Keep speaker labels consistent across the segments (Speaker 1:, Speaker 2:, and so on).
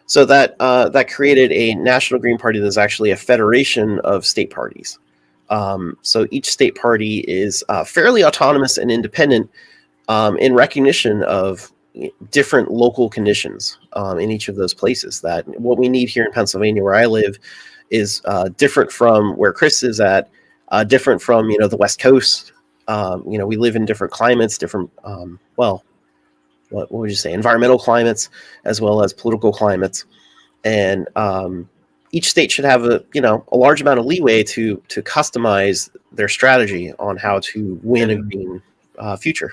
Speaker 1: So that created a national Green Party that's actually a federation of state parties. So each state party is fairly autonomous and independent in recognition of different local conditions in each of those places. That what we need here in Pennsylvania, where I live, is different from where Chris is at, different from the West Coast. We live in different climates, different what would you say, environmental climates as well as political climates, and each state should have a large amount of leeway to customize their strategy on how to win a green future.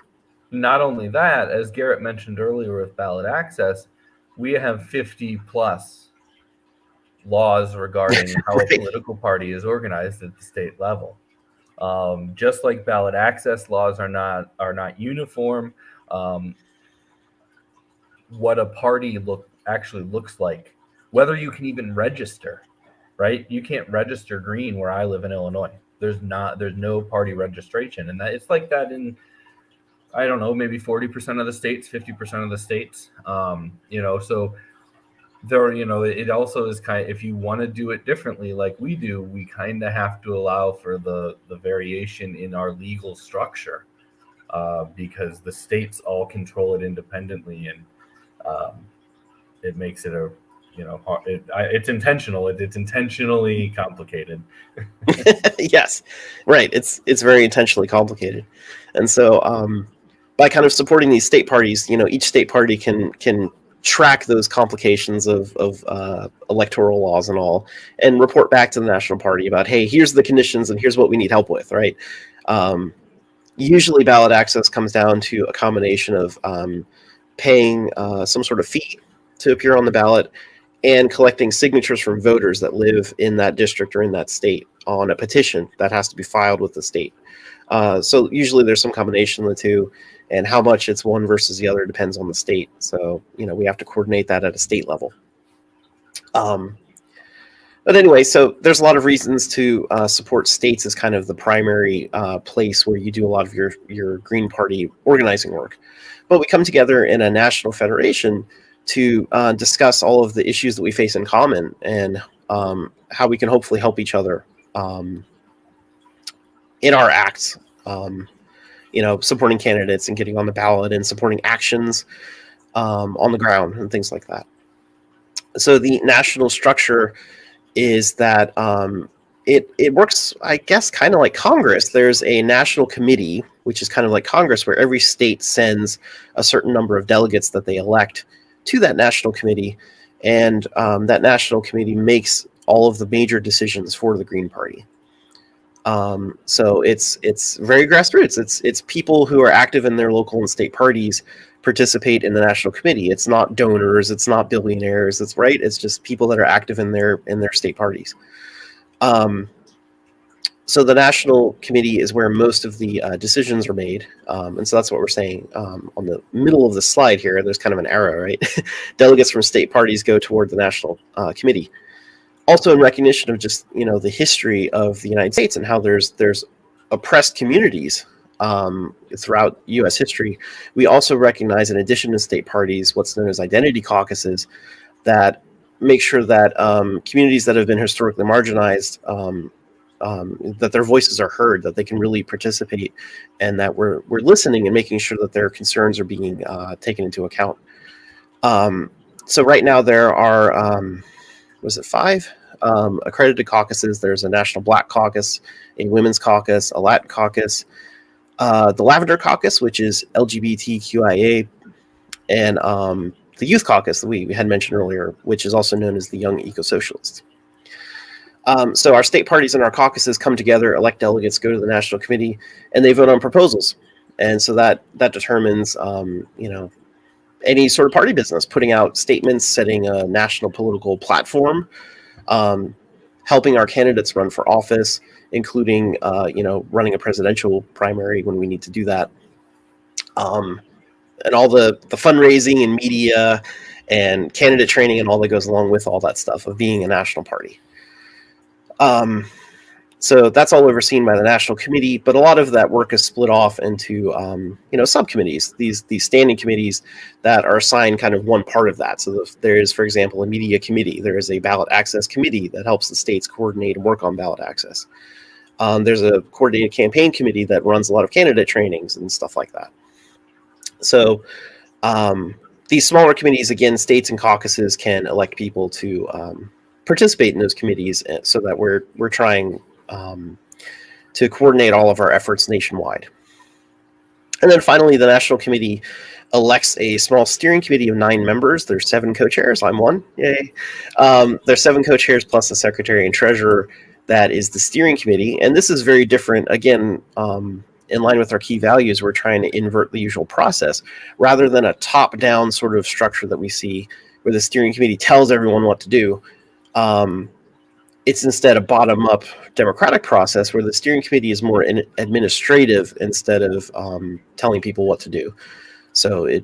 Speaker 2: Not only that, as Garrett mentioned earlier with ballot access, we have 50 plus laws regarding how
Speaker 1: Right.
Speaker 2: a political party is organized at the state level. Just like ballot access laws are not uniform, what a party actually looks like, whether you can even register, right? You can't register green where I live in Illinois. There's no party registration, and it's like that in, I don't know, maybe 40% of the states, 50% of the states. So there, it also is kind of, if you want to do it differently like we do, we kind of have to allow for the variation in our legal structure, because the states all control it independently, and it makes it it's intentional. It's intentionally complicated.
Speaker 1: Yes, right. It's very intentionally complicated, and so by kind of supporting these state parties, each state party can track those complications of electoral laws and all, and report back to the national party about, hey, here's the conditions and here's what we need help with, right? Usually ballot access comes down to a combination of paying some sort of fee to appear on the ballot and collecting signatures from voters that live in that district or in that state on a petition that has to be filed with the state. So usually there's some combination of the two, and how much it's one versus the other depends on the state. So, we have to coordinate that at a state level. But anyway, so there's a lot of reasons to support states as kind of the primary place where you do a lot of your Green Party organizing work. But we come together in a national federation to discuss all of the issues that we face in common, and how we can hopefully help each other in our acts, supporting candidates and getting on the ballot and supporting actions on the ground and things like that. So the national structure is that it works, I guess, kind of like Congress. There's a national committee, which is kind of like Congress, where every state sends a certain number of delegates that they elect to that national committee, and that national committee makes all of the major decisions for the Green Party. So it's very grassroots. It's people who are active in their local and state parties participate in the national committee. It's not donors. It's not billionaires. It's just people that are active in their state parties. So the national committee is where most of the decisions are made. And so that's what we're saying. On the middle of the slide here, there's kind of an arrow, right? Delegates from state parties go toward the national committee. Also in recognition of just, the history of the United States and how there's oppressed communities throughout U.S. history. We also recognize, in addition to state parties, what's known as identity caucuses that make sure that communities that have been historically marginalized, that their voices are heard, that they can really participate, and that we're listening and making sure that their concerns are being taken into account. So right now there are, was it 5 accredited caucuses? There's a National Black Caucus, a Women's Caucus, a Latin Caucus, the Lavender Caucus, which is LGBTQIA, and the Youth Caucus that we had mentioned earlier, which is also known as the Young Eco-Socialists. So our state parties and our caucuses come together, elect delegates, go to the national committee, and they vote on proposals. And so that determines, any sort of party business, putting out statements, setting a national political platform, helping our candidates run for office, including, running a presidential primary when we need to do that. And all the fundraising and media and candidate training and all that goes along with all that stuff of being a national party. So that's all overseen by the National Committee, but a lot of that work is split off into subcommittees. These standing committees that are assigned kind of one part of that. So there is, for example, a media committee. There is a ballot access committee that helps the states coordinate and work on ballot access. There's a coordinated campaign committee that runs a lot of candidate trainings and stuff like that. So these smaller committees, again, states and caucuses can elect people to participate in those committees, so that we're trying to coordinate all of our efforts nationwide. And then finally, the National Committee elects a small steering committee of 9 members. There's 7 co-chairs. I'm one. Yay. There's 7 co-chairs plus the secretary and treasurer. That is the steering committee. And this is very different. Again, in line with our key values, we're trying to invert the usual process rather than a top-down sort of structure that we see where the steering committee tells everyone what to do. It's instead a bottom-up democratic process where the steering committee is more administrative instead of telling people what to do. So it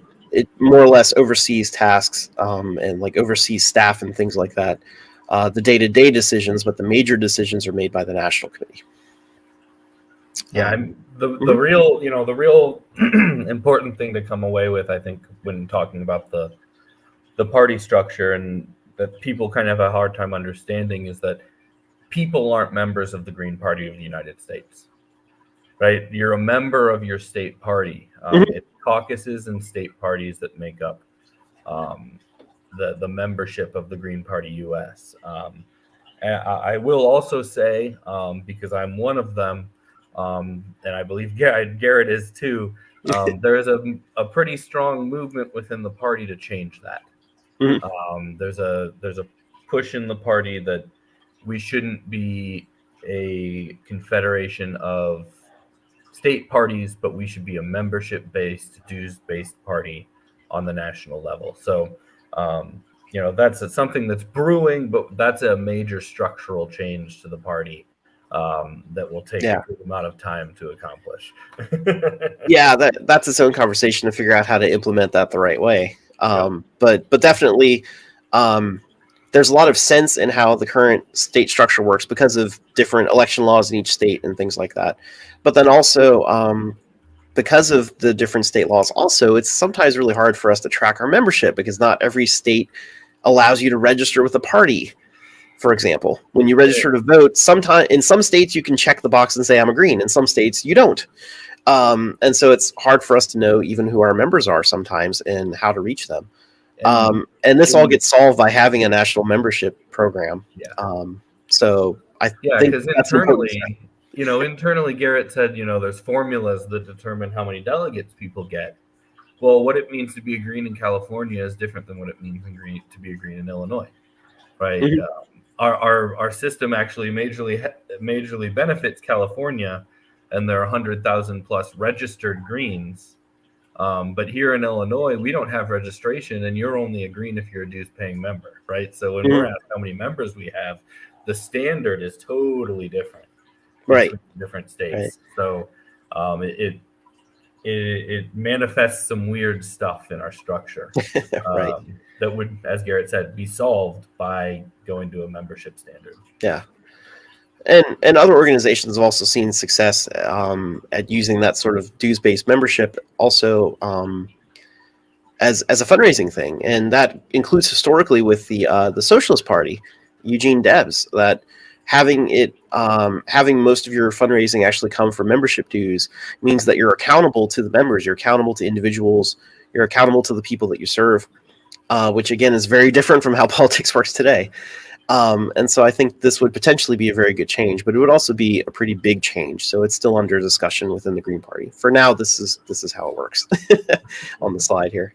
Speaker 1: more or less oversees tasks and like oversees staff and things like that. The day-to-day decisions, but the major decisions are made by the National Committee.
Speaker 2: Yeah, the real the real important thing to come away with, I think, when talking about the party structure and that people kind of have a hard time understanding is that people aren't members of the Green Party of the United States, right? You're a member of your state party. It's caucuses and state parties that make up the membership of the Green Party US. I will also say, because I'm one of them, and I believe Garrett is too, there is a pretty strong movement within the party to change that. There's a push in the party that we shouldn't be a confederation of state parties, but we should be a membership-based, dues-based party on the national level. So, that's something that's brewing, but that's a major structural change to the party that will take a good amount of time to accomplish.
Speaker 1: Yeah, that's its own conversation to figure out how to implement that the right way. But definitely, there's a lot of sense in how the current state structure works because of different election laws in each state and things like that. But then also, because of the different state laws, also, it's sometimes really hard for us to track our membership because not every state allows you to register with a party. For example, when you register to vote, in some states you can check the box and say I'm a Green. In some states you don't. And so it's hard for us to know even who our members are sometimes and how to reach them. And this all gets solved by having a national membership program. So I think
Speaker 2: because
Speaker 1: that's
Speaker 2: internally Garrett said, there's formulas that determine how many delegates people get. Well, what it means to be a Green in California is different than what it means to be a Green in Illinois, right? Our system actually majorly benefits California, and there are 100,000 plus registered Greens. But here in Illinois, we don't have registration, and you're only a Green if you're a dues-paying member, right? So when we're asked how many members we have, the standard is totally different,
Speaker 1: right?
Speaker 2: Different states. Right. So it manifests some weird stuff in our structure
Speaker 1: right.
Speaker 2: That would, as Garrett said, be solved by going to a membership standard.
Speaker 1: Yeah. And other organizations have also seen success at using that sort of dues-based membership also as a fundraising thing, and that includes historically with the Socialist Party, Eugene Debs, that having most of your fundraising actually come from membership dues means that you're accountable to the members, you're accountable to individuals, you're accountable to the people that you serve, which again is very different from how politics works today. And so I think this would potentially be a very good change, but it would also be a pretty big change. So it's still under discussion within the Green Party. For now, this is how it works on the slide here.